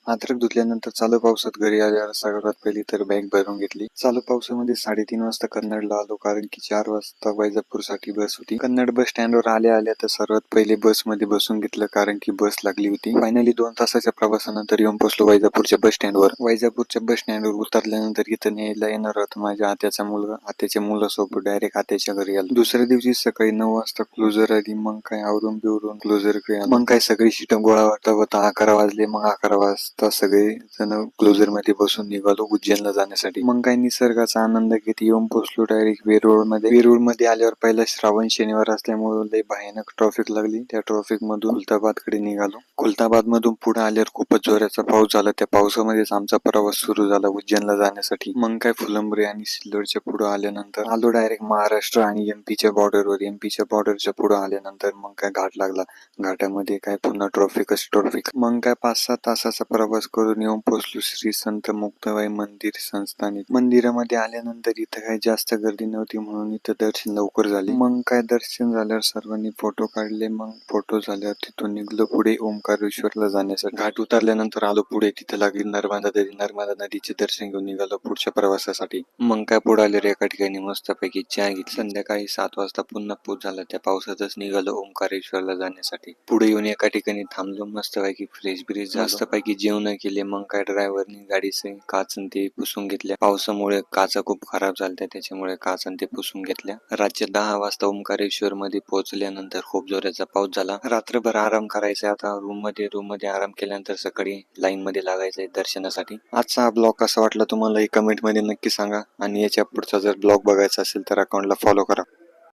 अद्रक धुतल्यानंतर चालू पावसात घरी आल्यावर सर्वात पहिली तर बॅग भरून घेतली. चालू पावसामध्ये 3:30 वाजता कन्नडला आलो, कारण की 4 वाजता वैजापूरसाठी बस होती. कन्नड बस स्टँडवर आल्या तर सर्वात पहिले बसमध्ये बसून घेतलं, कारण की बस लागली होती. फायनली 2 तासाच्या प्रवासानंतर येऊन पोहोचलो वैजापूरच्या बस स्टँडवर. वैजापूरच्या बस स्टँडवर उतरल्यानंतर इथं न्यायला येणार होता माझ्या आत्याच्या मुलासोबत डायरेक्ट आत्याच्या घरी आलो. दुसऱ्या दिवशी सकाळी 9 वाजता क्लोजर आली. मग काय आवरून बिवरून क्लोजरकडे आलो. मग काय सगळी शीट गोळा होता 11 वाजले. मग 11 वाजता सगळे जण क्लोजर मध्ये बसून निघालो उज्जैनला जाण्यासाठी. मग काय निसर्गाचा आनंद घेत येऊन पोहोचलो डायरेक्ट वेरूळ मध्ये आल्यावर पहिला श्रावण शनिवार असल्यामुळे लय भयानक ट्रॉफिक लागली. त्या ट्रॉफिक मधून खुलताबाद कडे निघालो. खुलताबाद मधून पुढे आल्यावर खूपच जोराचा पाऊस झाला. त्या पावसामध्येच आमचा प्रवास सुरू झाला उज्जैनला जाण्यासाठी. मग काय फुलंब्री आणि सिल्लोडच्या पुढे आल्यानंतर आलो डायरेक्ट महाराष्ट्र आणि एमपीच्या बॉर्डरवर. एमपीच्या बॉर्डरच्या पुढे आल्यानंतर मग काय घाट लागला. घाटामध्ये काय पुन्हा ट्रॉफिक. मग काय 5-6 तासाचा प्रवास करून येऊन पोहोचलो श्री संत मुक्ताबाई मंदिर संस्थानिक. मंदिरामध्ये आल्यानंतर इथं काही जास्त गर्दी नव्हती, म्हणून इथं दर्शन लवकर झाले. मग काय दर्शन झाल्यावर सर्वांनी फोटो काढले. मग फोटो झाल्यावर तिथून निघलो पुढे ओंकारेश्वरला जाण्यासाठी. घाट उतरल्यानंतर आलो पुढे. तिथं लागली नर्मदा नदीचे दर्शन घेऊन निघालो पुढच्या प्रवासासाठी. मग काय पुढे आल्यावर एका ठिकाणी मस्तपैकी चहा घेतली. संध्याकाळी 7 वाजता पुन्हा पोच झाला. त्या पावसातच निघालो ओंकारेश्वरला जाण्यासाठी. पुढे येऊन एका ठिकाणी थांबलो, मस्तपैकी फ्रेश झालो. मस्तपैकी जेवण केले. मग काय ड्रायव्हरनी गाडीचे काच ते पुसून घेतल्या. पावसामुळे काचा खूप खराब झाल्या, त्याच्यामुळे काच ते पुसून घेतल्या. रात्री 10 वाजता ओंकारेश्वर मध्ये पोहोचल्यानंतर खूप जोराचा पाऊस झाला. रात्रभर आराम करायचा. आता रूम मध्ये आराम केल्यानंतर सकाळी लाईन मध्ये लागायचंय दर्शनासाठी. आजचा हा ब्लॉग कसा वाटला तुम्हाला हे कमेंट मध्ये नक्की सांगा. आणि याच्या पुढचा जर ब्लॉग बघायचा असेल तर अकाउंटला फॉलो करा.